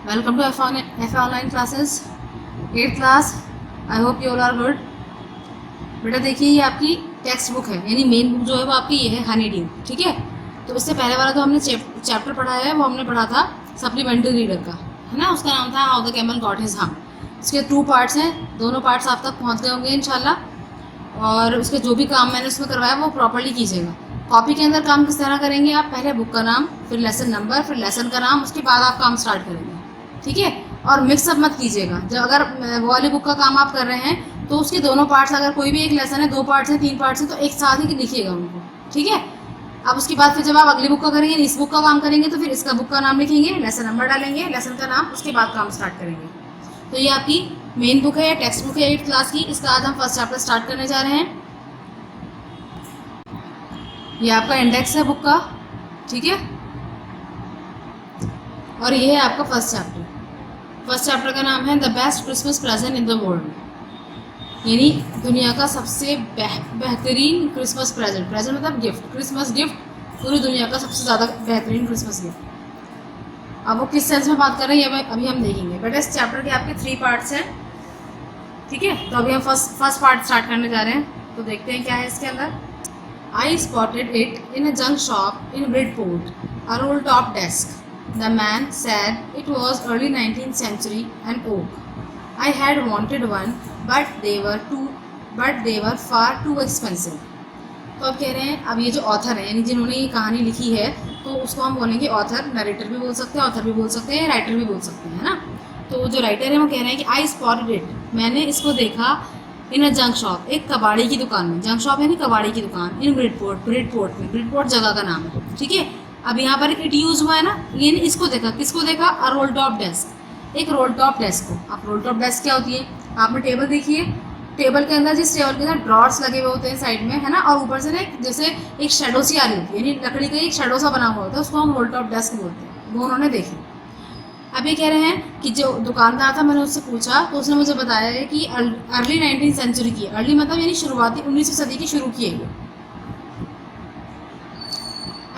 Welcome to FA Online classes, 8th class. I hope you all are good. बेटा देखिए ये आपकी text book है, यानी मेन बुक जो है वो आपकी ये है हनी ड्यू, ठीक है। तो इससे पहले वाला जो हमने चैप्टर पढ़ा है वो हमने पढ़ा था सप्लीमेंट्री रीडर का, है ना। उसका नाम था how the camel got his हम। इसके 2 पार्ट्स हैं, दोनों पार्ट्स आप तक पहुंच गए होंगे इंशाल्लाह। और उसके जो भी काम मैंने उसमें करवाया वो प्रॉपर्ली कीजिएगा। कॉपी के अंदर काम किस तरह करेंगे आप, पहले बुक का नाम, फिर लेसन नंबर, फिर लेसन का नाम, उसके बाद आप काम स्टार्ट करेंगे, ठीक है। और मिक्सअप मत कीजिएगा। जब अगर वो वाली बुक का काम आप कर रहे हैं तो उसके दोनों पार्ट्स, अगर कोई भी एक लेसन है 2 पार्ट्स हैं 3 पार्ट्स हैं, तो एक साथ ही लिखिएगा उनको, ठीक है। अब उसके बाद फिर जब आप अगली बुक का करेंगे, इस बुक का काम करेंगे, तो फिर इसका बुक का नाम लिखेंगे, लेसन नंबर डालेंगे, लेसन का नाम, उसके बाद काम स्टार्ट करेंगे। तो ये आपकी मेन बुक है, टेक्स्ट बुक है 8th क्लास की। इसका आज हम फर्स्ट चैप्टर स्टार्ट करने जा रहे हैं। ये आपका इंडेक्स है बुक का, ठीक है। और ये है आपका फर्स्ट चैप्टर। फर्स्ट चैप्टर का नाम है the best Christmas present in the world, यानी दुनिया का सबसे बेहतरीन क्रिसमस प्रेजेंट। प्रेजेंट मतलब गिफ्ट, क्रिसमस गिफ्ट, पूरी दुनिया का सबसे ज़्यादा बेहतरीन क्रिसमस गिफ्ट। अब वो किस सेंस में बात कर रहे हैं ये अभी हम देखेंगे। बेटा इस चैप्टर के आपके 3 पार्ट्स हैं, ठीक है। तो अभी हम फर्स्ट पार्ट स्टार्ट करने जा रहे हैं, तो देखते हैं क्या है इसके अंदर। I spotted it in a junk shop in Bridport, a roll-top desk. The man said it was early 19th century and oak. I had wanted one, but they were far too expensive. तो अब कह रहे हैं, अब ये जो author है यानी जिन्होंने ये कहानी लिखी है, तो उसको हम बोलेंगे ऑथर। नरेटर भी बोल सकते हैं, ऑथर भी बोल सकते हैं, राइटर भी बोल सकते हैं, है ना। तो जो राइटर है वो कह रहे हैं कि आई स्पॉटेड इट, मैंने इसको देखा, इन अ जंक शॉप, एक कबाड़ी की दुकान में। जंक शॉप यानी कबाड़ी की दुकान, इन ब्रिडपोर्ट में, ब्रिडपोर्ट जगह का नाम है, ठीक है। अब यहाँ पर इट यूज हुआ है ना, यानी इसको देखा, किसको देखा, अ रोल टॉप डेस्क, एक रोल टॉप डेस्क को। अब रोल टॉप डेस्क क्या होती है, आपने टेबल देखी है, टेबल के अंदर, जिस टेबल के अंदर ड्रॉर्स लगे हुए होते हैं साइड में, है ना, और ऊपर से ना जैसे एक शेडो सी आ रही होती है, यानी लकड़ी का एक शेडो सा बना हुआ होता है, उसको हम रोल टॉप डेस्क बोलते हैं। वो उन्होंने देखी। अब ये कह रहे हैं कि जो दुकानदार था, मैंने उससे पूछा तो उसने मुझे बताया है कि अर्ली 19th सेंचुरी की, अर्ली मतलब यानी शुरुआती 19वीं सदी की शुरू की है ये।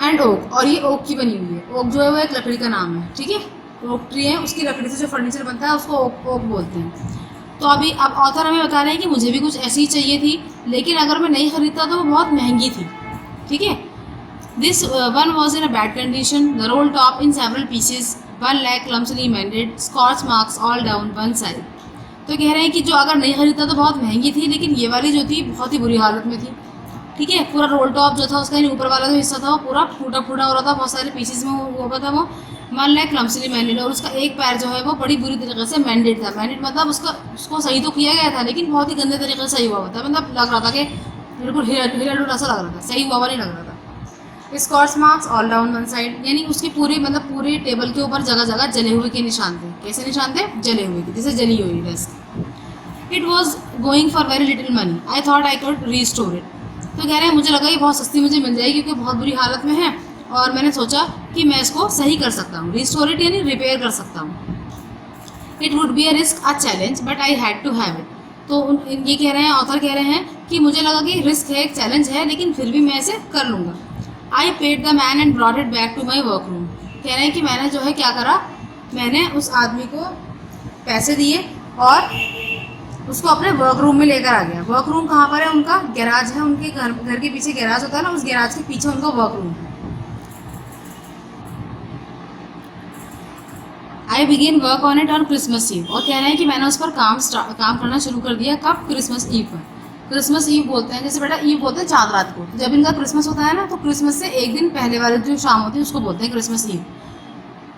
एंड ओक, और ये ओक की बनी हुई है। ओक जो है वो एक लकड़ी का नाम है, ठीक है। ओक ट्री है, उसकी लकड़ी से जो फर्नीचर बनता है उसको ओक बोलते हैं। तो अभी अब ऑथर हमें बता रहे हैं कि मुझे भी कुछ ऐसी ही चाहिए थी, लेकिन अगर मैं नहीं खरीदता तो वो बहुत महंगी थी, ठीक है। This one was in a bad condition, the roll top in several pieces, 1 lakh clumsily mended, scorch marks all down one side. तो कह रहे हैं कि जो अगर नहीं खरीदता तो बहुत महंगी थी, लेकिन ये वाली जो थी बहुत ही बुरी हालत में थी, ठीक है। पूरा रोल टॉप जो था उसका ऊपर वाला जो हिस्सा था वो पूरा टूटा फूटा हो रहा था, बहुत सारे पीसेस में हुआ था वो। 1 lakh clumsily mended, और उसका एक पैर जो है वो बड़ी बुरी तरीके से मेंडेड था। मेंडेड मतलब उसको सही तो किया गया था, लेकिन बहुत ही गंदे तरीके से सही हुआ था, मतलब लग रहा था कि बिल्कुल हिला डुला सा लग रहा था, सही हुआ नहीं लग रहा था। Scorch marks all down one side, यानी उसकी पूरे टेबल के ऊपर जगह जगह जले हुए के निशान थे। कैसे निशान थे, जले हुए के, जैसे जली हुई desk. It was going for very little money, I thought I could restore it. तो कह रहे हैं मुझे लगा ये बहुत सस्ती मुझे मिल जाएगी क्योंकि बहुत बुरी हालत में है, और मैंने सोचा कि मैं इसको सही कर सकता हूँ, रीस्टोर इट यानी रिपेयर कर सकता हूँ। It would be a risk, a challenge, but I had to have it. तो ये कह रहे हैं, ऑथर कह रहे हैं कि मुझे लगा कि रिस्क है, एक चैलेंज है, लेकिन फिर भी मैं इसे कर लूँगा। I paid the man and brought it back to my work room. कह रहे हैं कि मैंने जो है क्या करा, मैंने उस आदमी को पैसे दिए और उसको अपने वर्क रूम में लेकर आ गया। वर्क रूम कहाँ पर है उनका, गैराज है, उनके घर के पीछे गैराज होता है ना, उस गैराज के पीछे उनका वर्क रूम है। I began work on it on Christmas Eve, और कह रहे हैं कि मैंने उस पर काम करना शुरू कर दिया। कब, क्रिसमस ईव पर। क्रिसमस ईव बोलते हैं, जैसे बेटा ईव बोलते हैं चांद रात को, जब इनका क्रिसमस होता है ना, तो क्रिसमस से एक दिन पहले वाली जो शाम होती है उसको बोलते हैं Christmas Eve.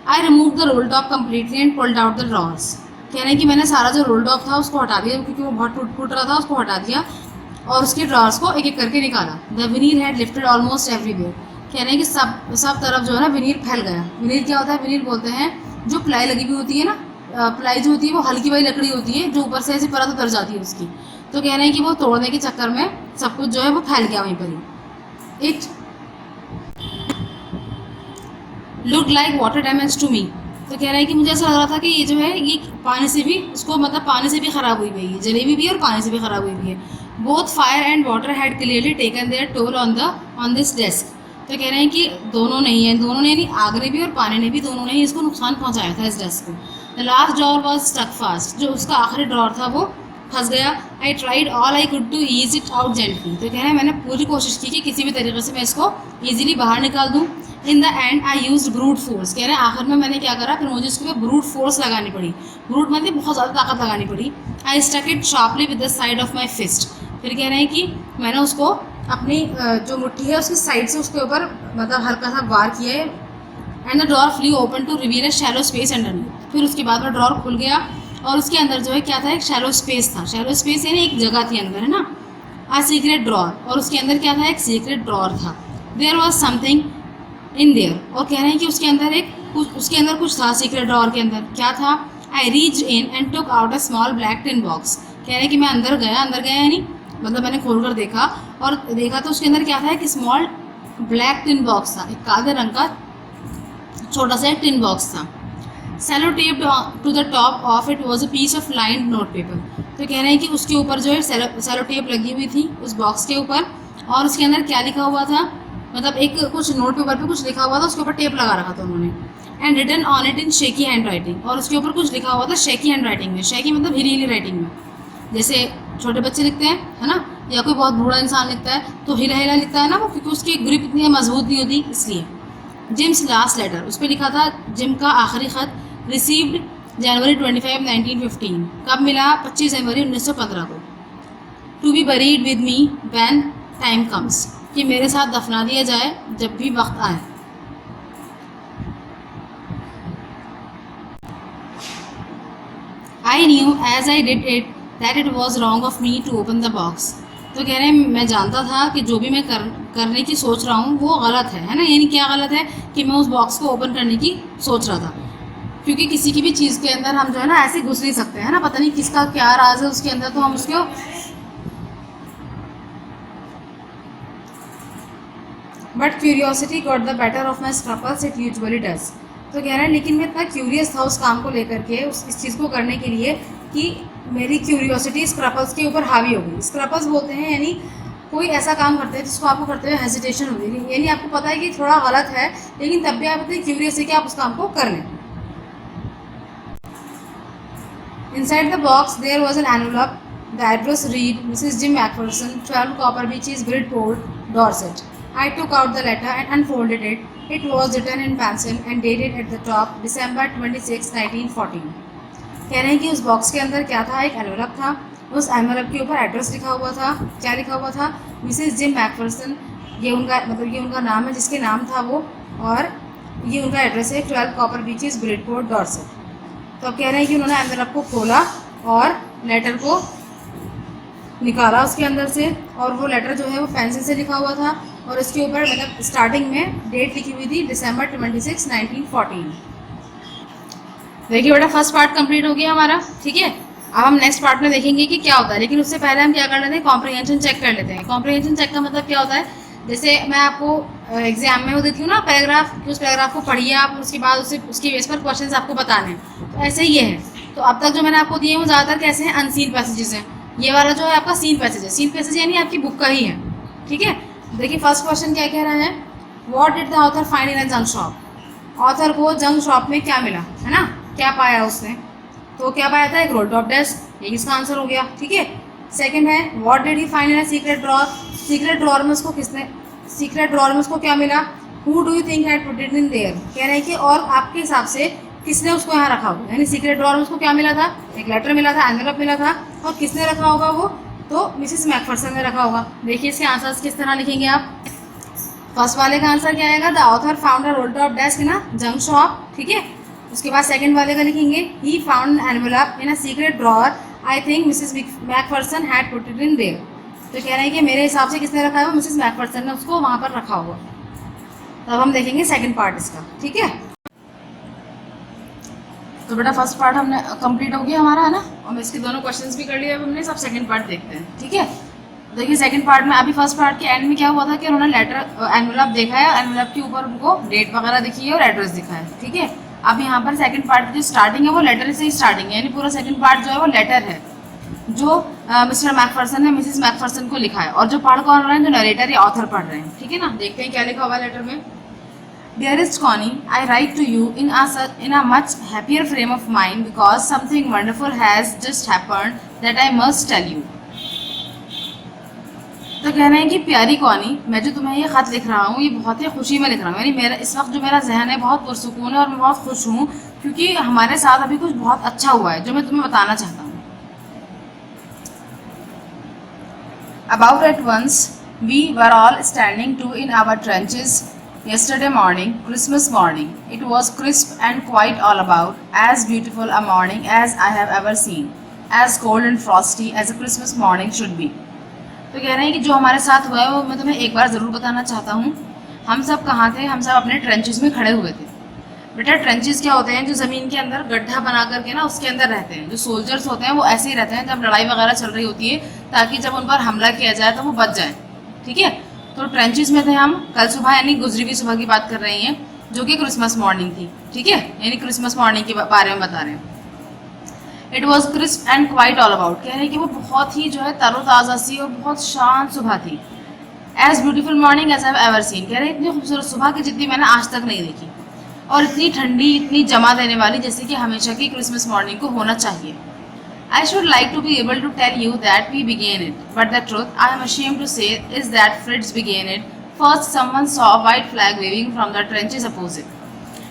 I remove the roll top completely and pulled out the drawers. कह रहे हैं कि मैंने सारा जो रोल टॉप था उसको हटा दिया, क्योंकि वो बहुत टूट रहा था, उसको हटा दिया और उसके ड्रॉर्स को एक एक करके निकाला। The veneer had lifted almost everywhere. कह रहे हैं कि सब तरफ जो है ना विनीर फैल गया। विनीर क्या होता है, विनीर बोलते हैं जो प्लाई लगी हुई होती है ना, प्लाई जो होती है वो हल्की वाली लकड़ी होती है जो ऊपर से ऐसी परत उतर जाती है उसकी। तो कह रहे हैं कि वो तोड़ने के चक्कर में सब कुछ जो है वो फैल गया वहीं पर ही। It look like water damage to me. तो कह रहे हैं कि मुझे ऐसा लग रहा था कि ये जो है ये पानी से भी, उसको मतलब पानी से भी ख़राब हुई हुई है, जली हुई भी है और पानी से भी ख़राब हुई हुई है। Both fire and water had clearly taken their toll on this desk. तो कह रहे हैं कि दोनों नहीं है, दोनों ने यानी आग ने भी और पानी ने भी, दोनों ने ही इसको नुकसान पहुंचाया था इस डेस्क को। The last drawer was stuck fast, जो उसका आखिरी ड्रॉर था वो फंस गया। I tried all I could to ease it out gently, तो कह रहे हैं मैंने पूरी कोशिश की कि किसी भी तरीके से मैं इसको ईजिली बाहर निकाल दूँ। In the and I use brute force, कह रहे हैं आखिर में मैंने क्या करा, फिर मुझे इसके ऊपर ब्रूट फोर्स लगानी पड़ी। ब्रूट मतलब बहुत ज़्यादा ताकत लगानी पड़ी। I stuck it sharply with the side of my fist, फिर कह रहे हैं कि मैंने उसको अपनी जो मुट्ठी है उसकी साइड से उसके ऊपर मतलब हल्का सा वार किया है। And the drawer flew open to reveal a shallow space underneath, फिर उसके बाद में ड्रॉर खुल गया और उसके अंदर जो है क्या था, एक शैलो स्पेस था। शैलो स्पेस यानी एक जगह थी अंदर, है ना। आ सीक्रेट ड्रॉर, और उसके अंदर क्या था, एक सीक्रेट ड्रॉर था। There was something in there, और कह रहे हैं कि उसके अंदर कुछ था। सीक्रेट ड्रॉर के अंदर क्या था, I reach in and took out a small black tin box, कह रहे हैं कि मैं अंदर गया यानी मतलब मैंने खोल कर देखा, और देखा तो उसके अंदर क्या था, एक स्मॉल ब्लैक टिन बॉक्स था, एक काले रंग का छोटा सा एक टिन बॉक्स था। Sellotaped to the top of it was a piece of lined note paper, तो कह रहे हैं कि उसके ऊपर जो है सेलो टेप लगी हुई थी उस बॉक्स के ऊपर, और उसके अंदर क्या लिखा हुआ था, मतलब एक कुछ नोट पेपर पे कुछ लिखा हुआ था, उसके ऊपर टेप लगा रखा था उन्होंने। And written on it in shaky handwriting, और उसके ऊपर कुछ लिखा हुआ था शेकी हैंड राइटिंग में। शेकी मतलब हिली हिली राइटिंग में, जैसे छोटे बच्चे लिखते हैं, है ना, या कोई बहुत बूढ़ा इंसान लिखता है तो हिला हिला लिखता है ना वो, क्योंकि उसकी ग्रिप इतनी मजबूत नहीं होती इसलिए। जिम्स लास्ट लेटर, उस पर लिखा था जिम का आखिरी खत, रिसीव्ड जनवरी 25, 1915, कब मिला, 25 जनवरी 1915 को। To be buried with me when time comes, कि मेरे साथ दफना दिया जाए जब भी वक्त आए। I knew as I did it that it was wrong of me to open the box, तो कह रहे हैं मैं जानता था कि जो भी मैं करने की सोच रहा हूँ वो गलत है ना। यानी क्या गलत है कि मैं उस बॉक्स को ओपन करने की सोच रहा था, क्योंकि किसी की भी चीज़ के अंदर हम जो है ना ऐसे घुस नहीं सकते हैं ना, पता नहीं किसका क्या राज है उसके अंदर, तो हम उसको but curiosity got the better of my scruples it usually does, तो कह रहे हैं लेकिन मैं इतना क्यूरियस था उस काम को लेकर के, इस चीज़ को करने के लिए, कि मेरी क्यूरियोसिटी स्क्रपल्स के ऊपर हावी हो गई। स्क्रपल्स बोलते हैं यानी कोई ऐसा काम करते हैं जिसको आपको करते हुए हेजिटेशन होती है, यानी आपको पता है कि थोड़ा गलत है लेकिन तब भी आप इतने क्यूरियस है कि आप उस काम को कर लें। Inside the box there was an envelope, the address read Mrs Jim McPherson, 12 Copper Beeches, Bridport, Dorset. I took out the letter and unfolded it. It was written in pencil and dated at the top December 26, 1914. कह रहे हैं कि उस box के अंदर क्या था, एक एनवलप था, उस एनवलप के ऊपर एड्रेस लिखा हुआ था। क्या लिखा हुआ था, मिसेस जिम मैकफरसन, ये उनका नाम है जिसके नाम था वो, और ये उनका एड्रेस है 12 कॉपर बीचेस, ब्रिडपोर्ट, डॉर्सेट। तो अब कह रहे हैं कि उन्होंने एनवलप को खोला और लेटर को निकाला उसके अंदर से, और वो लेटर जो है वो पेंसिल से लिखा हुआ था, और इसके ऊपर मतलब स्टार्टिंग में डेट लिखी हुई थी December 26, 1914। देखिए बेटा फर्स्ट पार्ट कंप्लीट हो गया हमारा, ठीक है। अब हम नेक्स्ट पार्ट में देखेंगे कि क्या होता है, लेकिन उससे पहले हम क्या कर लेते हैं, कॉम्प्रिहेंशन चेक कर लेते हैं। कॉम्प्रिहेंशन चेक का मतलब क्या होता है, जैसे मैं आपको एग्जाम में वो देती हूँ ना पैराग्राफ, कि उस पैराग्राफ को पढ़िए आप, उसके बाद उसकी बेस पर क्वेश्चन आपको बताने हैं, तो ऐसे ही ये है। तो अब तक जो मैंने आपको दिए हैं वो ज़्यादातर कैसे हैं, अनसीन पैसेजेस हैं। ये वाला जो है आपका सीन पैसेज है, सीन पैसेज यानी आपकी बुक का ही है, ठीक है। देखिए फर्स्ट क्वेश्चन क्या कह रहा है, what did the author find in a junk shop, author को जंक शॉप में क्या मिला, है ना, क्या पाया उसने, तो क्या पाया था, एक रोल्ड अप डेस्क, ये इसका आंसर हो गया, ठीक है। सेकंड है, what did he find in a secret drawer, secret drawer में उसको क्या मिला, who do you think had put it in their, कह रहे हैं कि और आपके हिसाब से किसने उसको यहाँ रखा होगा, यानी सीक्रेट ड्रॉर में उसको क्या मिला था, एक लेटर मिला था, एनवेलप मिला था, और किसने रखा होगा वो, तो मिसेस मैकफरसन ने रखा होगा। देखिए इसके आंसर्स किस तरह लिखेंगे आप। फर्स्ट वाले का आंसर क्या आएगा, the author found a rolled up desk in a junk shop, ठीक है। उसके बाद सेकंड वाले का लिखेंगे, he found envelope in a secret drawer, I think Mrs McPherson had put it in their, तो कह रहे हैं कि मेरे हिसाब से किसने रखा है, मिसेस मैकफरसन ने उसको वहाँ पर रखा होगा। तब हम देखेंगे सेकेंड पार्ट इसका, ठीक है। तो बेटा फर्स्ट पार्ट हमने कंप्लीट हो गया हमारा, है ना, और इसके दोनों क्वेश्चंस भी कर लिए। अब हमने सब सेकंड पार्ट देखते हैं, ठीक है। देखिए सेकंड पार्ट में अभी फर्स्ट पार्ट के एंड में क्या हुआ था कि उन्होंने लेटर एनवेलप देखा है, एनवेलप के ऊपर उनको डेट वगैरह दिखी है और एड्रेस दिखा है, ठीक है। अब यहाँ पर सेकंड पार्ट की जो स्टार्टिंग है वो लेटर से ही स्टार्टिंग है, यानी पूरा सेकंड पार्ट जो है वो लेटर है जो मिस्टर मैकफरसन ने मिसेस मैकफरसन को लिखा है, और जो पढ़ कौन रहे हैं, जो नरेटर या ऑथर पढ़ रहे हैं, ठीक है ना। देखते हैं क्या लिखा हुआ है लेटर में। Dearest Connie, I write to you in a much happier frame of mind because something wonderful has just happened that I must tell you. तो कह रहे हैं कि प्यारी कॉनी, मैं जो तुम्हें ये ख़त लिख रहा हूँ ये बहुत ही खुशी में लिख रहा हूँ, यानी मेरा इस वक्त जो मेरा जहन है बहुत पुरसुकून है और मैं बहुत खुश हूँ क्योंकि हमारे साथ अभी कुछ बहुत अच्छा हुआ है जो मैं तुम्हें बताना चाहता हूँ. About at once, we were all standing to in our trenches yesterday morning, Christmas morning. It was crisp and quite all about, as beautiful a morning as I have ever seen, as cold and frosty as a Christmas morning should be. तो कह रहे हैं कि जो हमारे साथ हुआ है वो मैं तुम्हें एक बार ज़रूर बताना चाहता हूँ. हम सब कहाँ थे? हम सब अपने ट्रेंचेस में खड़े हुए थे. बेटा ट्रेंचेस क्या होते हैं? जो ज़मीन के अंदर गड्ढा बना करके ना उसके अंदर रहते हैं. जो सोल्जर्स होते हैं वो ऐसे ही रहते हैं जब लड़ाई वगैरह चल रही होती है, ताकि जब उन पर हमला किया जाए तो वो बच जाए. ठीक है, तो ट्रेंचेस में थे हम. कल सुबह यानी गुजरी हुई सुबह की बात कर रही हैं जो कि क्रिसमस मॉर्निंग थी. ठीक है, यानी क्रिसमस मॉर्निंग के बारे में बता रहे हैं. It was crisp and quite all about, कह रहे हैं कि वो बहुत ही जो है तरोताज़ा सी और बहुत शांत सुबह थी. As beautiful morning as I have ever seen, कह रहे हैं इतनी खूबसूरत सुबह की जितनी मैंने आज तक नहीं देखी, और इतनी ठंडी, इतनी जमा देने वाली जैसे कि हमेशा की क्रिसमस मॉर्निंग को होना चाहिए. I should like to be able to tell you that we began it, but the truth I am ashamed to say is that Fritz began it. First, someone saw a white flag waving from the trenches opposite.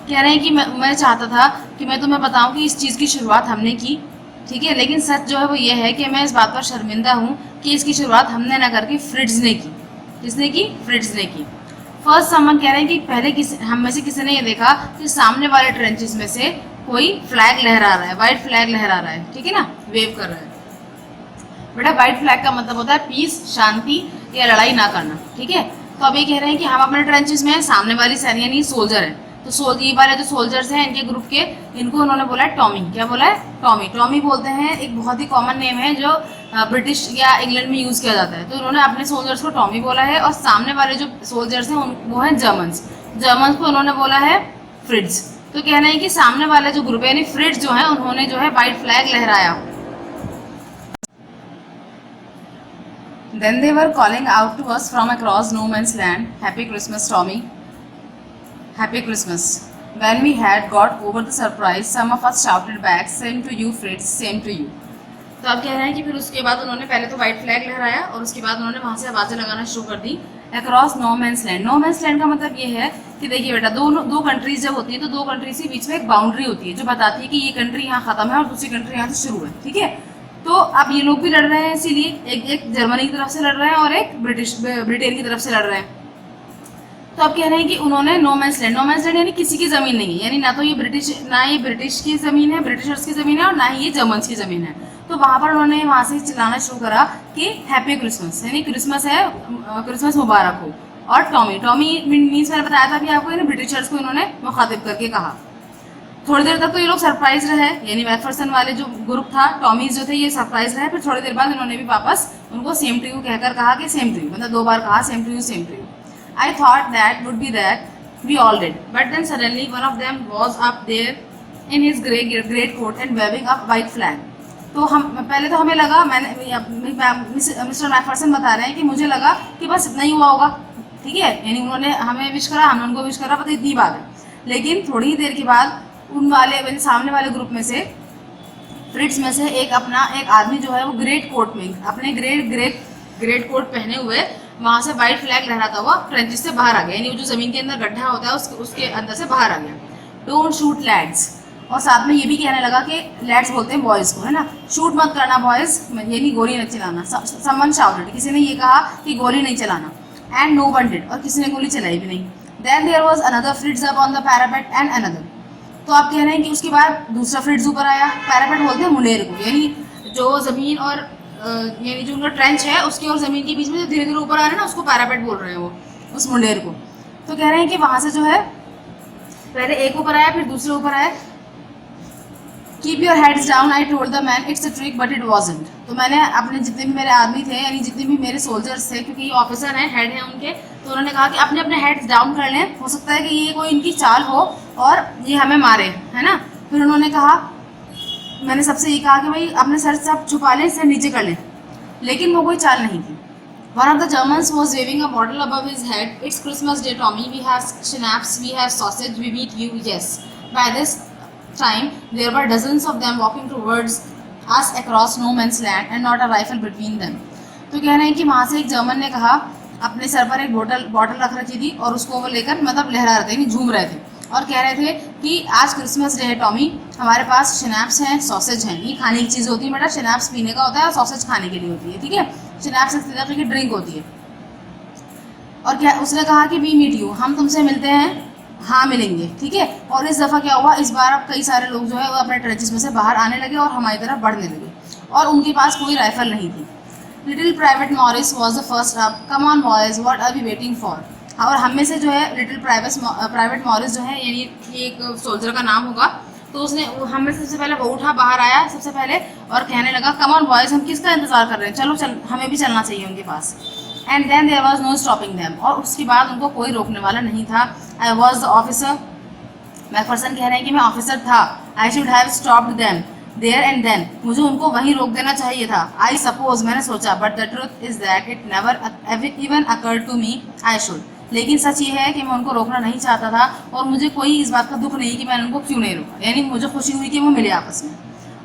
कह रहे हैं कि मैं चाहता था कि मैं तुम्हें बताऊं कि इस चीज़ की शुरुआत हमने की. ठीक है, लेकिन सच जो है वो ये है कि मैं इस बात पर शर्मिंदा हूँ कि इसकी शुरुआत हमने ना करके फ्रिट्ज ने की. किसने की? फ्रिट्ज ने की. फर्स्ट समवन, कह रहे हैं कि पहले हम में से किसी ने ये देखा कि सामने वाले ट्रेंचेस में से कोई फ्लैग लहरा रहा है, वाइट फ्लैग लहरा रहा है. ठीक है ना, वेव कर रहा है. बेटा वाइट फ्लैग का मतलब होता है पीस, शांति या लड़ाई ना करना. ठीक है, तो अब ये कह रहे हैं कि हम अपने ट्रेंचेस में हैं, सामने वाली सैनिक यानी सोल्जर है. तो ये वाले जो सोल्जर्स हैं इनके ग्रुप के, इनको उन्होंने बोला है टॉमी. क्या बोला है? टॉमी. टॉमी बोलते हैं, एक बहुत ही कॉमन नेम है जो ब्रिटिश या इंग्लैंड में यूज़ किया जाता है. तो उन्होंने अपने सोल्जर्स को टॉमी बोला है, और सामने वाले जो सोल्जर्स हैं वो हैं जर्मन्स. जर्मन्स को उन्होंने बोला है फ्रिट्ज. तो कहना है कि सामने वाले जो ग्रुप है यानी फ्रिट्ज जो है उन्होंने जो है वाइट फ्लैग लहराया. Then they were calling out to us from across no man's land, Happy Christmas, Tommy. Happy Christmas. When we had got over the surprise, some of us shouted back, Same to you, Fritz, same to you. तो अब कह रहे हैं कि फिर उसके बाद उन्होंने पहले तो वाइट फ्लैग लहराया और उसके बाद उन्होंने वहाँ से आवाज़ें लगाना शुरू कर दी. Across no man's land. No man's land का मतलब ये है कि देखिए बेटा, दो कंट्रीज जब होती है तो दो कंट्रीज के बीच में एक बाउंड्री होती है जो बताती है कि ये कंट्री यहाँ खत्म है और दूसरी कंट्री यहाँ से शुरू है. ठीक है, तो अब ये लोग भी लड़ रहे हैं, इसीलिए एक जर्मनी की तरफ से लड़ रहे हैं और एक ब्रिटेन की तरफ से लड़ रहे हैं. तो अब कह रहे हैं कि उन्होंने नो मैंस लैंड यानी किसी की ज़मीन नहीं है, यानी ना तो ये ब्रिटिश की ज़मीन है, ब्रिटिशर्स की ज़मीन है, और ना ही ये जर्मन्स की ज़मीन है. तो वहाँ पर उन्होंने वहाँ से चिल्लाना शुरू करा कि हैप्पी क्रिसमस, यानी क्रिसमस है, क्रिसमस मुबारक हो. और टॉमी मीन्स मैंने बताया था कि आपको, यानी ब्रिटिशर्स को इन्होंने मुखातिब करके कहा. थोड़ी देर तक तो ये लोग सरप्राइज रहे, यानी मैकफरसन वाले जो ग्रुप था, टॉमीज जो थे, ये सरप्राइज रहे. फिर थोड़ी देर बाद इन्होंने भी वापस उनको सेम टू यू कहकर कहा कि सेम टू यू, मतलब 2 बार कहा same to you, same to you. I thought that would be that we all did, but then suddenly one of them was up there in his great coat and waving a white flag. तो पहले तो हमें लगा, mister McPherson बता रहे हैं कि मुझे लगा कि बस इतना ही हुआ होगा. ठीक है, यानी उन्होंने हमें विश करा, हमने उनको विश करा, बस इतनी बात है. लेकिन थोड़ी ही देर के बाद उन वाले सामने वाले ग्रुप में से, फ्रिट्स में से एक आदमी जो है वो ग्रेट कोट में, अपने ग्रेट कोट पहने हुए वहाँ से वाइट फ्लैग लहराता हुआ ट्रेंचेस से बाहर आ गया, यानी वो जो ज़मीन के अंदर गड्ढा होता है उसके अंदर से बाहर आ गया. Don't shoot lads. और साथ में ये भी कहने लगा कि लैड्स बोलते हैं बॉयज़ को, है ना, शूट मत करना बॉयज़, यानी गोली नहीं चलाना. समवन शाउटेड, किसी ने ये कहा कि गोली नहीं चलाना. एंड नो वन डिड, और किसी ने गोली चलाई भी नहीं. Then there was another Fritz up on the parapet and another. तो आप कह रहे हैं कि उसके बाद दूसरा फ्रिट्ज ऊपर आया. पैरापेट बोलते हैं मुंडेर को, यानी जो ज़मीन और यानी जो उनका ट्रेंच है उसके और ज़मीन के बीच में जो धीरे धीरे ऊपर आ रहा है ना, उसको पैरापेट बोल रहे हैं वो, उस मुंडेर को. तो कह रहे हैं कि वहाँ से जो है पहले एक ऊपर आया, फिर दूसरे ऊपर आया. Keep your heads down, I told the man it's a trick but it wasn't. तो मैंने अपने जितने भी मेरे आदमी थे, यानी जितने भी मेरे सोल्जर्स थे, क्योंकि ये ऑफिसर हैं, हेड हैं उनके, तो उन्होंने कहा कि अपने अपने हेड्स डाउन कर लें, हो सकता है कि ये कोई इनकी चाल हो और ये हमें मारे, है ना. फिर उन्होंने कहा, मैंने सबसे ये कहा कि भाई अपने सर सब छुपा लें, सर नीचे कर लें, लेकिन वो कोई चाल नहीं थी. One of the Germans was waving a bottle above his head. It's Christmas Day, Tommy. We have schnapps, we have sausage, we meet you. Yes. By this time, there were dozens of them walking towards us across no man's land and not a rifle between them. तो कह रहे हैं कि वहाँ से एक German ने कहा, अपने सर पर एक बॉटल रख रखी थी और उसको वो लेकर मतलब लहरा रहे थे, झूम रहे थे और कह रहे थे कि आज क्रिसमस डे है टॉमी, हमारे पास शनैप्स हैं, सॉसेज हैं। ये खाने की चीज़ होती है बेटा, शनैप्स पीने का होता है और सॉसेज खाने के लिए होती है, ठीक है। शनैप्स एक तरह की ड्रिंक होती है। और क्या उसने कहा कि वी मीट यू, हम तुमसे मिलते हैं, हाँ मिलेंगे, ठीक है। और इस दफ़ा क्या हुआ, इस बार अब कई सारे लोग जो है वो अपने ट्रेचेस में से बाहर आने लगे और हमारी तरफ बढ़ने लगे और उनके पास कोई राइफल नहीं थी। Little private Morris was the first up, come on boys what are we waiting for. और हम में से जो है लिटिल प्राइवेट मॉरिस जो है, यानी एक सोल्जर का नाम होगा, तो उसने हम में से सबसे पहले वो उठा, बाहर आया सबसे पहले और कहने लगा, कम ऑन बॉयज, हम किसका इंतजार कर रहे हैं, चलो हमें भी चलना चाहिए उनके पास। And then there was no stopping them, और उसके बाद उनको कोई रोकने वाला नहीं था। I was the officer, McPherson कह रहे हैं कि मैं ऑफिसर था। I should have stopped them there and then, मुझे उनको वहीं रोक देना चाहिए था। आई सपोज, मैंने सोचा, but the truth is that it never even occurred to me I should, लेकिन सच ये है कि मैं उनको रोकना नहीं चाहता था और मुझे कोई इस बात का दुख नहीं कि मैंने उनको क्यों नहीं रोका, यानी मुझे खुशी हुई कि वो मिले आपस में।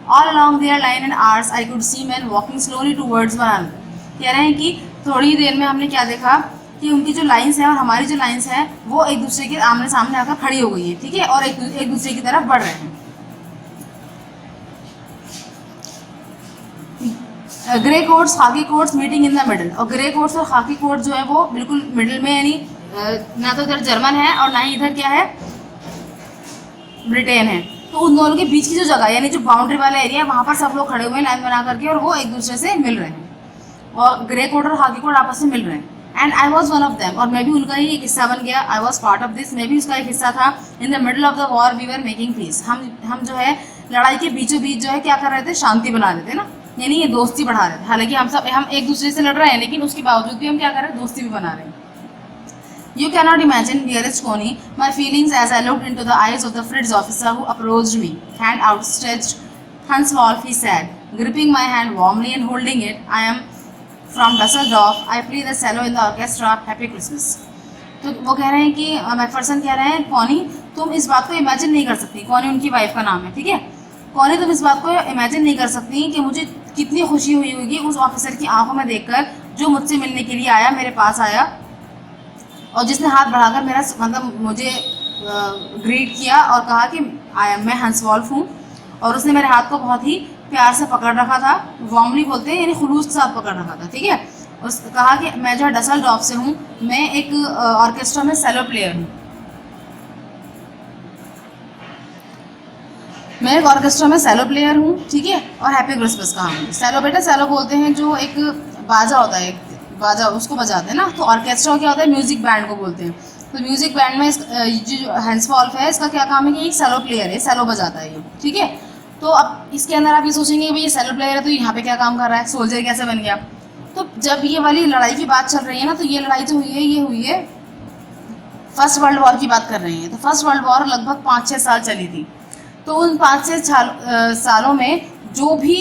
All along their line and ours I could see man walking slowly towards one another. कह रहे हैं कि थोड़ी देर में हमने क्या देखा कि उनकी जो लाइन्स हैं और हमारी जो लाइन्स हैं वो एक दूसरे के आमने सामने आकर खड़ी हो गई है, ठीक है, और एक दूसरे की तरफ बढ़ रहे हैं। ग्रे कोट्स खाकी quotes meeting in the middle, और ग्रे कोट्स और खाकी कोट जो है वो बिल्कुल मिडल में, यानी ना तो इधर जर्मन है और ना ही इधर क्या है, ब्रिटेन है। तो उन दोनों के बीच की जो जगह, यानी जो बाउंड्री वाला एरिया है, वहाँ पर सब लोग खड़े हुए हैं लाइन बना करके और वो एक दूसरे से मिल रहे हैं और ग्रे कोट और खाकी कोट आपस में मिल रहे हैं। And I was one of them, और मैं भी उनका ही एक हिस्सा बन गया। I was part of this, मैं भी उसका एक हिस्सा था। In the middle of the war we were making peace, हम जो है लड़ाई के बीचों बीच जो है क्या कर रहे थे, शांति बना रहे थे ना, यानी ये दोस्ती बढ़ा रहे थे। हालांकि हम एक दूसरे से लड़ रहे हैं, लेकिन उसके बावजूद भी हम क्या कर रहे हैं, दोस्ती भी बना रहे हैं। You cannot imagine, dearest Connie, my feelings as I looked into the eyes of the Fritz officer who approached me. Hand outstretched, Hans Wolf, he said, gripping my hand warmly and holding it. I am from Dusseldorf. I play the cello in the orchestra. Happy Christmas. तो वो कह रहे हैं कि McPherson कह रहे हैं, Connie तुम इस बात को इमेजिन नहीं कर सकती, कॉनी उनकी वाइफ का नाम है, ठीक है। कॉनी तुम इस बात को इमेजिन नहीं कर सकती कि मुझे कितनी खुशी हुई होगी उस ऑफिसर की आंखों में देखकर जो मुझसे मिलने के लिए आया, मेरे पास आया और जिसने हाथ बढ़ाकर मेरा मतलब मुझे ग्रीट किया और कहा कि मैं हंस वॉल्फ हूँ, और उसने मेरे हाथ को बहुत ही प्यार से पकड़ रखा था। वार्मली बोलते हैं, यानी खुलूस के साथ पकड़ रखा था, ठीक है। उसने कहा कि मैं जो है डसलडॉर्फ से हूँ, मैं एक ऑर्केस्ट्रा में सेलो प्लेयर हूँ, मैं एक ऑर्केस्ट्रा में सेलो प्लेयर हूँ, ठीक है, और हैप्पी क्रिसमस कहा मुझे। सेलो बेटा, सेलो बोलते हैं जो एक बाजा होता है, बाजा उसको बजाते हैं ना, तो ऑर्केस्ट्रा क्या होता है, म्यूजिक बैंड को बोलते हैं। तो म्यूजिक बैंड में जो हैंस वॉल्फ है, इसका क्या काम है कि एक सेलो प्लेयर है, सेलो बजाता है ये, ठीक है। तो अब इसके अंदर आप ये सोचेंगे कि भाई ये सेलो प्लेयर है तो यहाँ पे क्या काम कर रहा है, सोल्जर कैसे बन गया। तो जब ये वाली लड़ाई की बात चल रही है ना, तो ये लड़ाई जो हुई है ये हुई है फर्स्ट वर्ल्ड वॉर की बात कर रहे हैं। तो फर्स्ट वर्ल्ड वॉर लगभग 5-6 साल चली थी। तो उन 5-6 सालों में जो भी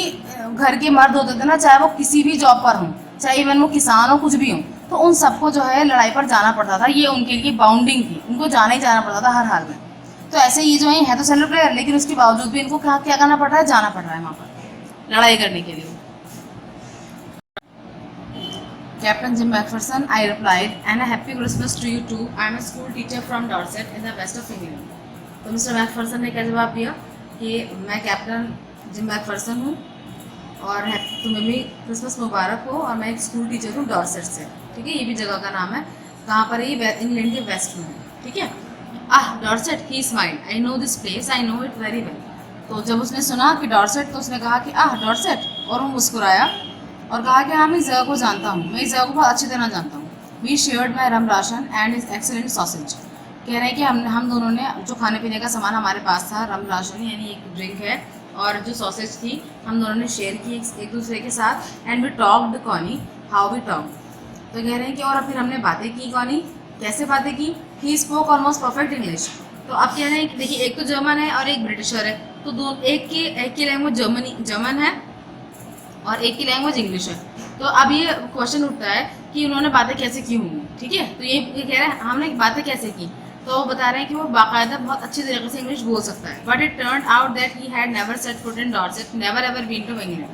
घर के मर्द होते थे ना, चाहे वो किसी भी जॉब पर हों, चाहे इवन वो किसान हो, कुछ भी हो, तो उन सबको जो है लड़ाई पर जाना पड़ता था। ये उनके लिए बाउंडिंग थी, उनको जाना ही जाना पड़ता था हर हाल में। तो ऐसे ये जो है तो सेलो प्लेयर, लेकिन उसके बावजूद भी इनको क्या करना पड़ रहा है, जाना पड़ रहा है वहाँ पर लड़ाई करने के लिए। Captain Jim McPherson, I replied, and a happy Christmas to you too. I am a school teacher from Dorset in the west of England. तो मिस्टर मैकफरसन ने क्या जवाब दिया कि मैं कैप्टन जिम मैकफरसन हूँ और तुम्हें भी क्रिसमस मुबारक हो, और मैं एक स्कूल टीचर हूँ डॉर्सेट से, ठीक है। ये भी जगह का नाम है, कहाँ पर ये इंग्लैंड के वेस्ट में है, ठीक है। Dorset, he smiled, I know this place, I know it very well. तो जब उसने सुना कि डॉर्सेट, तो उसने कहा कि डॉर्सेट, और वो मुस्कुराया और कहा कि हाँ मैं इस जगह को जानता हूँ, मैं इस जगह को बहुत अच्छी तरह जानता हूँ। We shared my rum ration and is excellent sausage. कह रहे हैं कि हम दोनों ने जो खाने पीने का सामान हमारे पास था, रम राशन यानी एक ड्रिंक है, और जो सॉसेज थी हम दोनों ने शेयर की एक दूसरे के साथ। And we talked Connie how we talk. तो कह रहे हैं कि और फिर हमने बातें की। कॉनी कैसे बातें की? He spoke almost perfect English. तो अब कह रहे हैं कि देखिए, एक तो जर्मन है और एक ब्रिटिशर है, तो दो एक की लैंग्वेज जर्मन है और एक की लैंग्वेज इंग्लिश है। तो अब ये क्वेश्चन उठता है कि उन्होंने बातें कैसे की होंगी, ठीक है। तो ये कह रहे हैं हमने बातें कैसे की, तो वो बता रहे हैं कि वो बाकायदा बहुत अच्छी तरीके से इंग्लिश बोल सकता है। But it turn out that he had never set foot in Dorset, never ever been to England.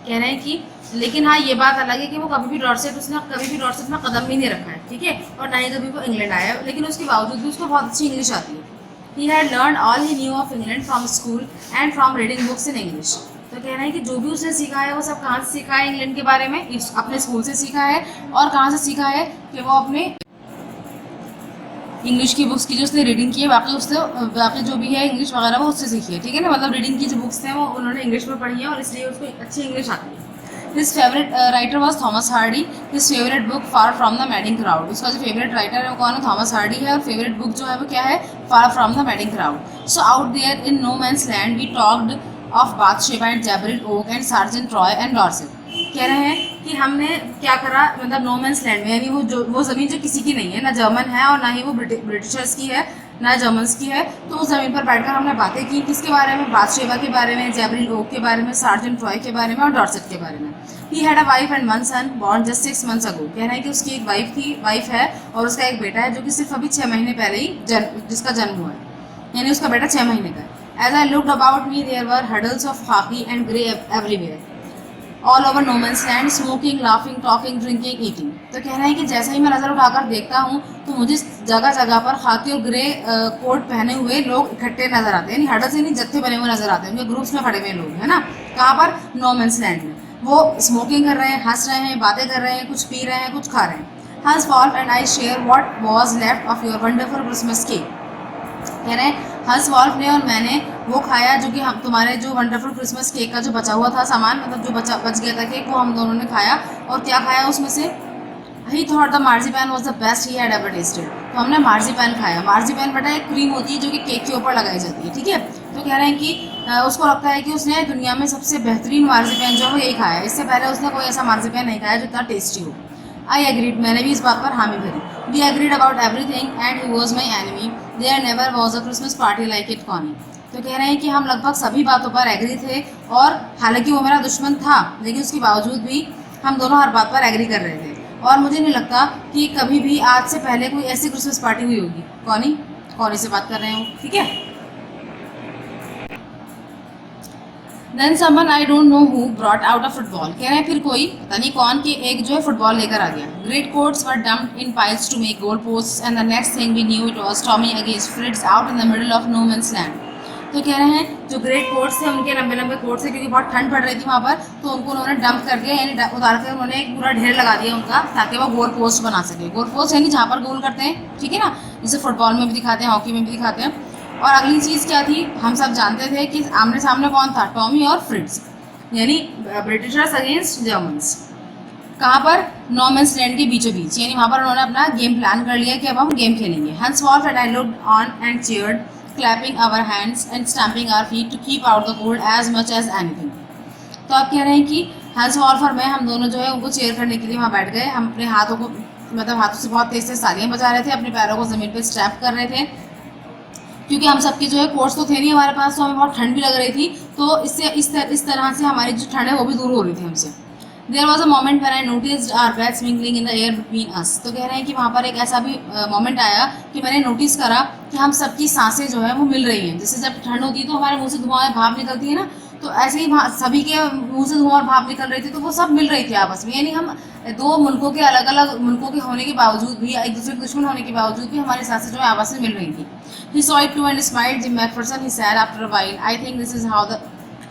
कह रहे हैं कि लेकिन हाँ, ये बात अलग है कि वो कभी भी डॉर्सेट, उसने कभी भी डॉर्सेट में कदम भी नहीं रखा है, ठीक है, और ना ही कभी वो इंग्लैंड आया है, लेकिन उसके बावजूद भी उसको बहुत अच्छी इंग्लिश आती है। He had learn all he new of England from school and from reading books in English. तो कह रहे हैं कि जो भी उसने सीखा है वो सब कहाँ से सीखा है, इंग्लैंड के बारे में अपने स्कूल से सीखा है, और कहाँ से सीखा है कि वो अपने इंग्लिश की बुक्स की जो उसने रीडिंग की है, बाकी जो भी है इंग्लिश वगैरह वो उससे सीखी है, ठीक है ना। मतलब रीडिंग की जो बुक्स हैं वो उन्होंने इंग्लिश में पढ़ी है और इसलिए उसको अच्छी इंग्लिश आती है। His favourite writer was Thomas Hardy. His favourite book far from the madding crowd. उसका जो फेवरेट राइटर है वो कौन है, थॉमस हार्डी है, और फेवरेट बुक जो है वो क्या है, far from the madding crowd. So out there in no man's land we talked of Bathsheba and Gabriel Oak and Sergeant Troy and Dorset. कह रहे हैं कि हमने क्या करा, मतलब नो मैंस लैंड में, यानी वो ज़मीन जो किसी की नहीं है, ना जर्मन है और ना ही वो ब्रिटिशर्स की है, ना जर्मन्स की है, तो उस ज़मीन पर बैठकर हमने बातें की किसके बारे में, बाथशेबा के बारे में, जैबरिल ओक के बारे में, सार्जेंट रॉय के बारे में और डॉर्सेट के बारे में। He had a wife and one son born just 6 months ago. कह रहे हैं कि उसकी एक वाइफ है और उसका एक बेटा है जो कि सिर्फ अभी 6 महीने पहले ही जिसका जन्म हुआ है, यानी उसका बेटा 6 महीने का है। As I looked about me, there were huddles of khaki and grey everywhere, all over no man's land, smoking, laughing, talking, drinking, eating. तो कह रहे हैं कि जैसे ही मैं नज़र उठाकर देखता हूँ तो मुझे जगह जगह पर खाकी और ग्रे कोट पहने हुए लोग इकट्ठे नजर आते हैं, यानी हडल्स यानी जत्थे बने हुए नजर आते हैं, उनके ग्रुप्स में खड़े हुए लोग, है ना। कहाँ पर, नो मैंस लैंड में। वो स्मोकिंग कर रहे हैं, हंस रहे हैं, बातें कर रहे हैं, कुछ पी रहे हैं, कुछ खा रहे हैं। Hans Wolf and I share what was left of your wonderful Christmas cake. कह रहे हैं हंस वॉल्फ ने और मैंने वो खाया जो कि हम तुम्हारे जो वंडरफुल क्रिसमस केक का जो बचा हुआ था सामान, मतलब जो बच गया था केक, वो हम दोनों ने खाया। और क्या खाया उसमें से, he thought the marzipan was the best he had ever tasted. तो हमने मार्जिपैन खाया। मार्जिपैन बेटा एक क्रीम होती है जो कि केक के ऊपर लगाई जाती है, ठीक है। तो कह रहे हैं कि उसको लगता है कि उसने दुनिया में सबसे बेहतरीन मार्जिपैन जो है वो यही खाया है, इससे पहले उसने कोई ऐसा मार्जिपैन नहीं खाया जो इतना टेस्टी हो। आई एग्रीड, मैंने भी इस बात पर हामी भरी। We agreed about everything and he was my enemy, there never was a Christmas party like it Connie. तो कह रहे हैं कि हम लगभग सभी बातों पर एग्री थे, और हालांकि वो मेरा दुश्मन था लेकिन उसके बावजूद भी हम दोनों हर बात पर एग्री कर रहे थे, और मुझे नहीं लगता कि कभी भी आज से पहले कोई ऐसी क्रिसमस पार्टी हुई होगी। कौनी से बात कर रहे हो, ठीक है। Then someone I don't know who brought out a football. कह रहे हैं फिर कोई पता नहीं कौन की एक जो है फुटबॉल लेकर आ गया। Great coats were dumped in piles to make goal posts and the next thing we knew it was Tommy against Fritz out in the middle of no man's land. तो कह रहे हैं जो ग्रेट कोट्स थे, उनके लंबे लंबे quotes थे, क्योंकि बहुत ठंड पड़ रही थी वहाँ पर, तो उनको उन्होंने डंप कर दिया, यानी उतार कर उन्होंने एक पूरा ढेर लगा दिया उनका, ताकि वो गोल पोस्ट बना सके। गोल पोस्ट यानी जहाँ पर गोल करते हैं, ठीक है ना, जैसे फुटबॉल में भी दिखाते हैं, हॉकी में भी दिखाते हैं। और अगली चीज़ क्या थी, हम सब जानते थे कि आमने सामने कौन था, टॉमी और फ्रिट्ज, यानी ब्रिटिशर्स अगेंस्ट जर्मन्स। कहाँ पर, नो मैंस लैंड के बीचों बीच, यानी वहाँ पर उन्होंने अपना गेम प्लान कर लिया कि अब हम गेम खेलेंगे। Hans Wolf and I looked on and cheered, clapping our hands and stamping our feet to keep out the cold as much as anything। तो आप कह रहे हैं कि हंस वॉल्फ और मैं, हम दोनों जो है उनको चेयर करने के लिए वहाँ बैठ गए। हम अपने हाथों को, मतलब हाथों से बहुत तेज से तालियां बजा रहे थे, अपने पैरों को ज़मीन पे स्टैप कर रहे थे, क्योंकि हम सबके जो है कोट्स तो थे नहीं हमारे पास, तो हमें बहुत ठंड भी लग रही थी। तो इससे इस तरह से हमारी जो ठंड है वो भी दूर हो रही थी हमसे। There was a moment when I noticed our breaths mingling in the air between us. तो कह रहे हैं कि वहाँ पर एक ऐसा भी मोमेंट आया कि मैंने नोटिस करा कि हम सबकी सांसें जो है वो मिल रही हैं। जैसे जब ठंड होती है तो हमारे मुंह से धुआं भाप निकलती है ना, तो ऐसे ही सभी के मुंह से धुआं और भाप निकल रही थी, तो वो सब मिल रही थी आपस में। यानी हम दो मुल्कों के, अलग अलग मुल्कों के होने के बावजूद भी, एक दूसरे के दुश्मन होने के बावजूद भी हमारी सांसें जो है आपस में मिल रही थी। He saw it too and smiled. Jim Macpherson, he said after a while, I think this is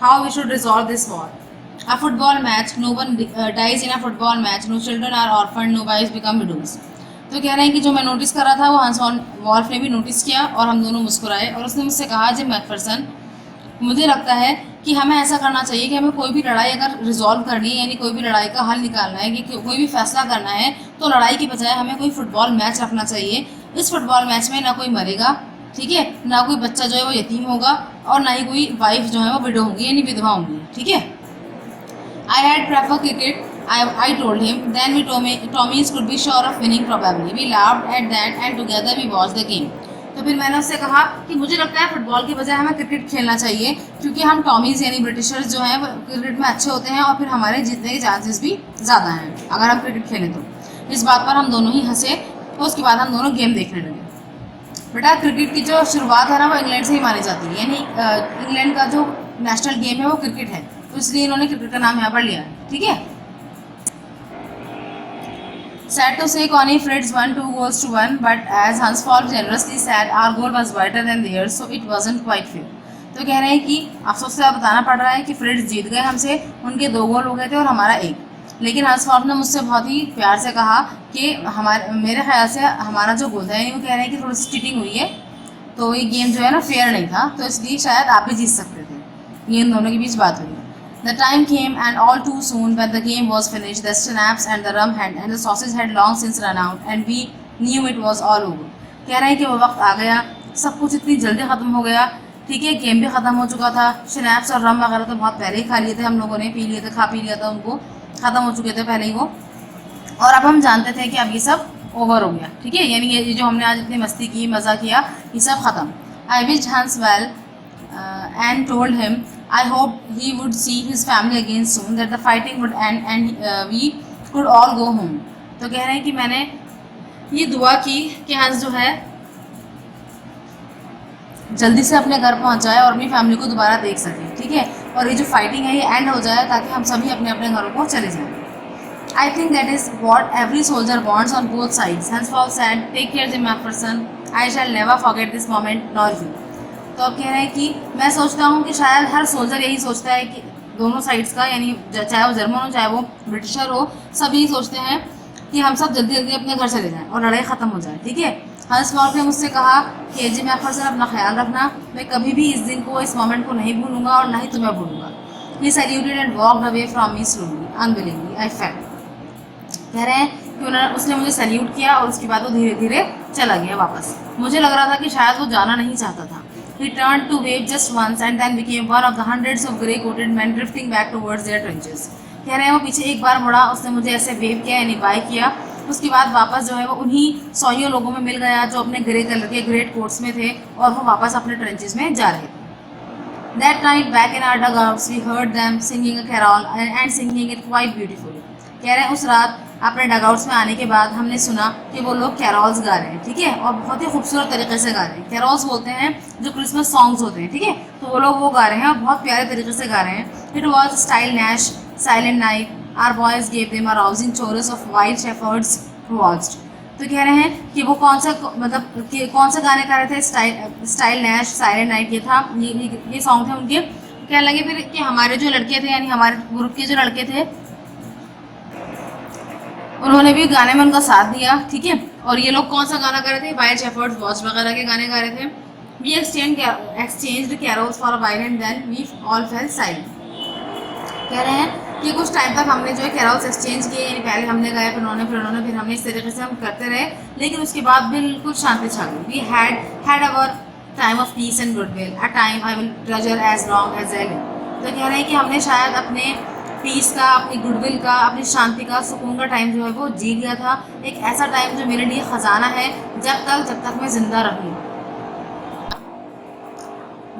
how we should resolve this war. A football match, no one dies in a football match, no children are orphaned, no wives become widows। तो कह रहे हैं कि जो मैं notice कर रहा था वो हंस वॉल्फ ने भी नोटिस किया, और हम दोनों मुस्कुराए, और उसने मुझसे कहा, जिम मैकफरसन, मुझे लगता है कि हमें ऐसा करना चाहिए कि हमें कोई भी लड़ाई अगर रिजॉल्व करनी है, यानी कोई भी लड़ाई का हल निकालना है, कि कोई भी फैसला करना है, तो लड़ाई की बजाय हमें कोई फुटबॉल मैच रखना चाहिए। इस फुटबॉल मैच में ना कोई मरेगा, ठीक है, ना कोई बच्चा जो है वो यतीम होगा, और ना ही कोई वाइफ जो है वो विडो होगी, यानी विधवा होंगी, ठीक है। I had prefer cricket, I told him. Then we Tommy's could be sure of winning probably. We laughed at that and together we watched the game। तो फिर मैंने उससे कहा कि मुझे लगता है फुटबॉल की बजाय हमें क्रिकेट खेलना चाहिए, क्योंकि हम टॉमीज़ यानी ब्रिटिशर्स जो हैं वो क्रिकेट में अच्छे होते हैं, और फिर हमारे जीतने के चांसेस भी ज़्यादा हैं अगर हम क्रिकेट खेलें तो। इस बात पर हम दोनों ही हंसे, तो उसके बाद हम दोनों गेम देखने लगे। बेटा क्रिकेट की जो शुरुआत है ना वो इंग्लैंड से ही मानी जाती है, यानी इंग्लैंड का जो नेशनल गेम है वो क्रिकेट है, तो इसलिए इन्होंने क्रिकेट का नाम यहाँ पर लिया है, ठीक है। Sad to say, Connie Fritz won 2-1, but as Hans Falk generously said, our goal was better than theirs, so it wasn't quite fair. तो कह रहे हैं कि अफसोस से बताना पड़ रहा है कि फ्रिट्ज जीत गए हमसे, उनके 2 गोल हो गए थे और हमारा 1, लेकिन हंस फॉल्क ने मुझसे बहुत ही प्यार से कहा कि मेरे ख्याल से हमारा जो गोल था, यानी वो कह रहे हैं कि थोड़ी सी चीटिंग हुई है, तो ये गेम जो है ना फेयर नहीं था, तो इसलिए शायद आप भी जीत सकते थे। ये इन दोनों के बीच बात हुई। The time came, and all too soon, when the game was finished, the schnapps and the rum and the sausage had long since run out, and we knew it was all over. कह रहे हैं कि वो वक्त आ गया, सब कुछ इतनी जल्दी ख़त्म हो गया, ठीक है, गेम भी ख़त्म हो चुका था, स्नैप्स और रम वगैरह तो बहुत पहले ही खा लिए थे हम लोगों ने, पी लिए थे, खा पी लिया था उनको, ख़त्म हो चुके थे पहले ही वो, और अब हम जानते थे कि अब ये सब ओवर हो गया, ठीक है, यानी ये जो हमने आज इतनी मस्ती की, मज़ा किया, ये सब ख़त्म। आई विश हंस well and told him I hoped he would see his family again soon, that the fighting would end and we could all go home. तो कह रहे हैं कि मैंने ये दुआ की कि हंस जो है जल्दी से अपने घर पहुंच जाए और अपनी फैमिली को दोबारा देख सके, ठीक है, और ये जो फाइटिंग है ये एंड हो जाए ताकि हम सभी अपने अपने घरों को चले जाएं। I think that is what every soldier wants on both sides. Hans Paul said, "Take care, Jim McPherson. I shall never forget this moment, nor you." तो अब कह रहे हैं कि मैं सोचता हूँ कि शायद हर सोल्जर यही सोचता है कि दोनों साइड्स का, यानी चाहे वो जर्मन हो चाहे वो ब्रिटिशर हो, सब यही सोचते हैं कि हम सब जल्दी जल्दी अपने घर चले जाएं और लड़ाई ख़त्म हो जाए, ठीक है। हंस फॉल्क ने मुझसे कहा कि जिम मैकफरसन अपना ख्याल रखना, मैं कभी भी इस दिन को, इस मोमेंट को नहीं भूलूंगा और ना ही तुम्हें भूलूंगा। He saluted and walked away from me slowly unwillingly I felt. कह रहे हैं कि उसने मुझे सैल्यूट किया और उसके बाद वो धीरे धीरे चला गया वापस। मुझे लग रहा था कि शायद वो जाना नहीं चाहता था। He turned to wave just once and then became one of the hundreds of grey-coated men drifting back towards their trenches. कह रहे हैं वो पीछे एक बार मुड़ा, उसने मुझे ऐसे वेव किया यानी बाय किया, उसके बाद वापस जो है वो उन्हीं 100 लोगों में मिल गया जो अपने ग्रे कलर के ग्रेट कोट्स में थे और वो वापस अपने ट्रेंचेस में जा रहे थे। That night back in our dugouts we heard them singing a carol and singing it quite beautifully. कह रहे हैं उस रात अपने डगआउट्स में आने के बाद हमने सुना कि वो लोग कैरॉल्स गा रहे हैं, ठीक है, और बहुत ही खूबसूरत तरीके से गा रहे हैं। कैरॉल्स बोलते हैं जो क्रिसमस सॉन्ग्स होते हैं, ठीक है, तो वो लोग वो गा रहे हैं और बहुत प्यारे तरीके से गा रहे हैं। It was Stille Nacht silent night our boys gave them a rousing chorus of while shepherds watched. तो कह रहे हैं कि वो कौन से गाने गा रहे थे, स्टाइल नैश साइलेंट नाइट, ये था, ये सॉन्ग थे उनके। कहने लगे फिर कि हमारे जो लड़के थे, यानी हमारे ग्रुप के जो लड़के थे, उन्होंने भी गाने में उनका साथ दिया, ठीक है, और ये लोग कौन सा गाना गा रहे थे, वाइल्ड शेफर्ड्स वॉच वगैरह के गाने गा रहे थे। We exchanged carols for a while and then we all fell silent. कह रहे हैं कि कुछ टाइम तक हमने जो है कैरोल्स एक्सचेंज किए, यानी पहले हमने गाया फिर हमने, इस तरीके से हम करते रहे, लेकिन उसके बाद बिल्कुल शांति छा गई। We had our time of peace and goodwill, a time I will treasure as long as I live. तो कह रहे हैं कि हमने शायद अपने पीस का, अपनी गुडविल का, अपनी शांति का, सुकून का टाइम जो है वो जी लिया था, एक ऐसा टाइम जो मेरे लिए ख़जाना है जब तक मैं जिंदा रहूँ।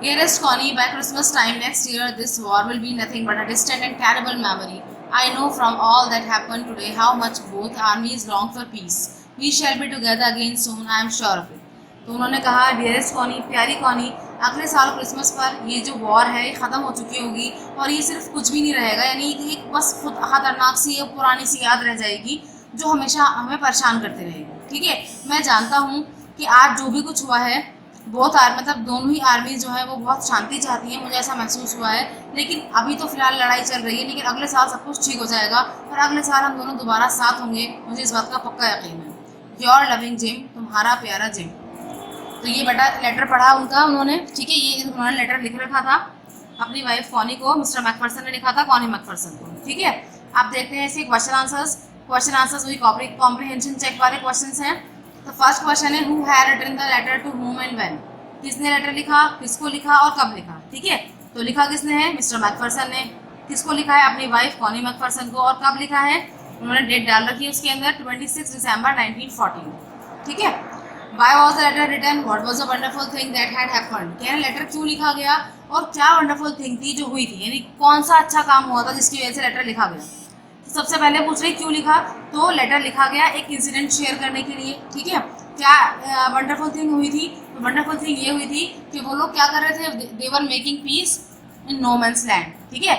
Dearest Connie, by Christmas time next year, this war will be nothing but a distant and terrible memory. I know from all that happened today how much both armies long for peace. We shall be together again soon, I am sure of it. तो उन्होंने कहा, dearest Connie, प्यारी Connie, अगले साल Christmas पर ये जो war है ये ख़त्म हो चुकी होगी और ये सिर्फ कुछ भी नहीं रहेगा, यानी एक बस खुद खतरनाक सी पुरानी सी याद रह जाएगी जो हमेशा हमें परेशान करती रहेगी, ठीक है। मैं जानता हूँ कि आज जो भी कुछ हुआ है, दोनों ही आर्मी जो है वो बहुत शांति चाहती है, मुझे ऐसा महसूस हुआ है, लेकिन अभी तो फिलहाल लड़ाई चल रही है, लेकिन अगले साल सब कुछ ठीक हो जाएगा और अगले साल हम दोनों दोबारा साथ होंगे, मुझे इस बात का पक्का यकीन है। योर लविंग जिम, तुम्हारा प्यारा जिम। तो ये बेटा लेटर पढ़ा उनका उन्होंने, ठीक है, ये उन्होंने लेटर लिख रखा था अपनी वाइफ कॉनी को, मिस्टर मैकफरसन ने लिखा था कॉनी मैकफरसन को, ठीक है। आप देखते हैं इसके क्वेश्चन आंसर्स वही कॉम्प्रिहेंशन चेक वाले क्वेश्चंस हैं। तो फर्स्ट क्वेश्चन है, who had written the letter to whom and when, किसने लेटर लिखा, किसको लिखा और कब लिखा, ठीक है। तो लिखा किसने है, मिस्टर मैकफरसन ने। किसको लिखा है, अपनी वाइफ कॉनी मैकफरसन को, और कब लिखा है, उन्होंने डेट डाल रखी है उसके अंदर 26 दिसंबर 1914, ठीक है। Why was the letter written? What was the wonderful thing that had happened? क्या लेटर क्यों लिखा गया और क्या वंडरफुल थिंग थी जो हुई थी, यानी कौन सा अच्छा काम हुआ था जिसकी वजह से लेटर लिखा गया। सबसे पहले पूछ रही क्यों लिखा, तो लेटर लिखा गया एक इंसिडेंट शेयर करने के लिए, ठीक है। क्या वंडरफुल थिंग हुई थी, तो वंडरफुल थिंग ये हुई थी कि वो लोग क्या कर रहे थे, they were making peace in no man's land, ठीक है,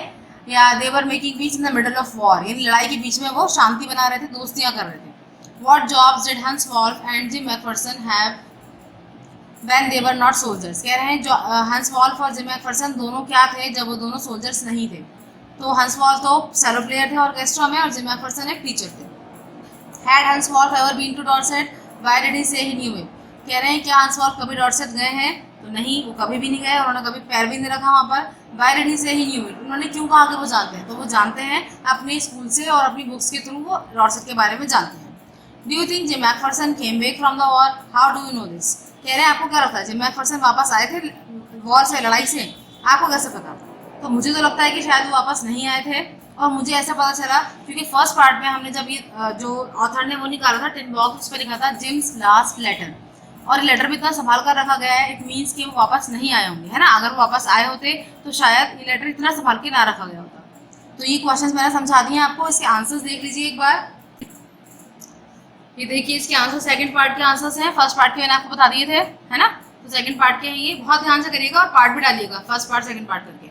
या they were making peace in the middle of war, यानी लड़ाई के बीच में वो शांति बना रहे थे, दोस्तियां कर रहे थे। What jobs did Hans Wolf and Jim McPherson have when they were not soldiers? कह रहे हैं जो हंस वॉल्फ और जिम मैकफरसन दोनों क्या थे जब वो दोनों सोल्जर्स नहीं थे। तो हंस वॉल्फ तो सेलो प्लेयर थे ऑर्केस्ट्रा में और जिम मैकफरसन एक टीचर थे। Had Hans Wolf ever been to Dorset? Why did he say he knew it? कह रहे हैं क्या हंस वॉल्फ कभी डॉर्सेट गए हैं, तो नहीं, वो कभी भी नहीं गए, उन्होंने कभी पैर भी नहीं रखा वहाँ पर। Why did he say he knew it? उन्होंने क्यों कहा कि वो जानते हैं, तो वो जानते हैं अपने स्कूल से और अपनी बुक्स के थ्रू वो डॉर्सेट के बारे में जानते हैं। Do you think Jim McPherson came back from the war? How do you know this? कह रहे हैं आपको क्या लगता है जिम मैकफरसन वापस आए थे वॉर से, लड़ाई से, आपको कैसे पता? तो मुझे तो लगता है कि शायद वो वापस नहीं आए थे, और मुझे ऐसा पता चला क्योंकि फर्स्ट पार्ट में हमने जब ये जो ऑथर ने वो निकाला था टिन बॉक्स, उस पर लिखा था जिम्स लास्ट लेटर, और लेटर भी इतना संभाल कर रखा गया है, इट मीन्स कि वो वापस नहीं आए होंगे, है ना। अगर वो वापस आए होते तो शायद ये लेटर इतना संभाल के ना रखा गया होता। तो ये क्वेश्चंस मैंने समझा दिए आपको, इसके आंसर्स देख लीजिए एक बार। ये देखिए इसके आंसर सेकंड पार्ट के आंसर्स हैं, फर्स्ट पार्ट के मैंने आपको बता दिए थे, है ना। तो सेकंड पार्ट के हैं ये, बहुत ध्यान से करिएगा और पार्ट भी डालिएगा, फर्स्ट पार्ट सेकंड पार्ट करके।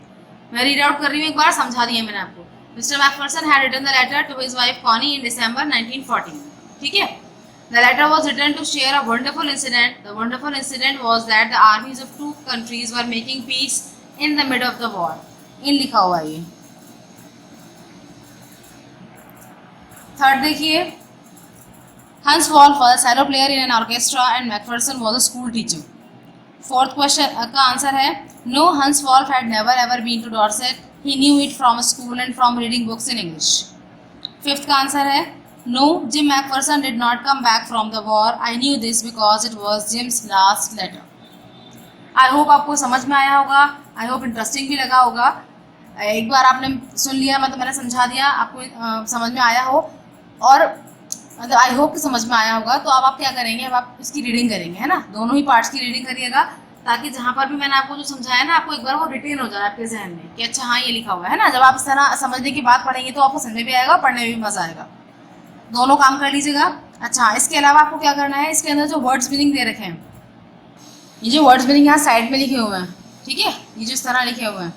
मैं रीड आउट कर रही हूँ एक बार, समझा दिए मैंने आपको। Mr McPherson had written the letter to his wife Connie in December 1914, ठीक है। The letter was written to share a wonderful incident. The wonderful incident was that the armies of two countries were making peace in the middle of the war. इन लिखा हुआ है ये। Third देखिए, Hans Wolf was a cello player in an orchestra and McPherson was a school teacher. Fourth question का answer है no, Hans Wolf had never ever been to Dorset. He knew it from school and from reading books in English. Fifth का answer है no, Jim McPherson did not come back from the war. I knew this because it was Jim's last letter. I hope आपको समझ में आया होगा, I hope interesting भी लगा होगा। एक बार आपने सुन लिया, मतलब मैंने समझा दिया, आपको समझ में आया हो, और मतलब आई होप कि समझ में आया होगा। तो अब आप क्या करेंगे, अब आप इसकी रीडिंग करेंगे, है ना, दोनों ही पार्ट्स की रीडिंग करिएगा, ताकि जहाँ पर भी मैंने आपको जो समझाया ना, आपको एक बार वो रिटेन हो जाए आपके जहन में कि अच्छा हाँ ये लिखा हुआ है ना। जब आप इस तरह समझने की बात पढ़ेंगे तो आपको समझ में भी आएगा, पढ़ने में भी मजा आएगा। दोनों काम कर लीजिएगा। अच्छा, इसके अलावा आपको क्या करना है, इसके अंदर जो वर्ड्स मीनिंग दे रखे हैं, ये जो वर्ड्स मीनिंग यहाँ साइड में लिखे हुए हैं, ठीक है, ये जो इस तरह लिखे हुए हैं,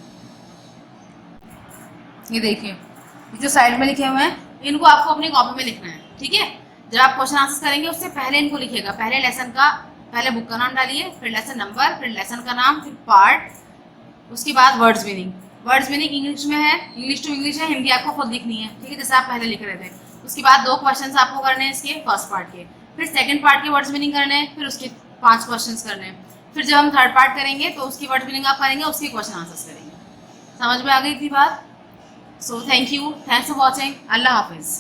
ये देखिए, ये जो साइड में लिखे हुए हैं, इनको आपको अपनी कॉपी में लिखना है, ठीक है। जब आप क्वेश्चन आंसर करेंगे उससे पहले इनको लिखिएगा, पहले लेसन का, पहले बुक का नाम डालिए, फिर लेसन नंबर, फिर लेसन का नाम, फिर पार्ट, उसके बाद words meaning. Words meaning English में है, इंग्लिश टू इंग्लिश है, हिंदी आपको खुद लिखनी है, ठीक है, जैसे आप पहले लिख रहे थे। उसके बाद 2 क्वेश्चंस आपको करने हैं इसके फर्स्ट पार्ट के, फिर सेकंड पार्ट के वर्ड्स मीनिंग करने हैं, फिर उसके 5 क्वेश्चंस करने हैं, फिर जब हम थर्ड पार्ट करेंगे तो उसकी वर्ड्स मीनिंग आप करेंगे, उसके क्वेश्चन आंसर्स करेंगे। समझ में आ गई थी बात? So thank you, thanks for watching, अल्लाह हाफिज़।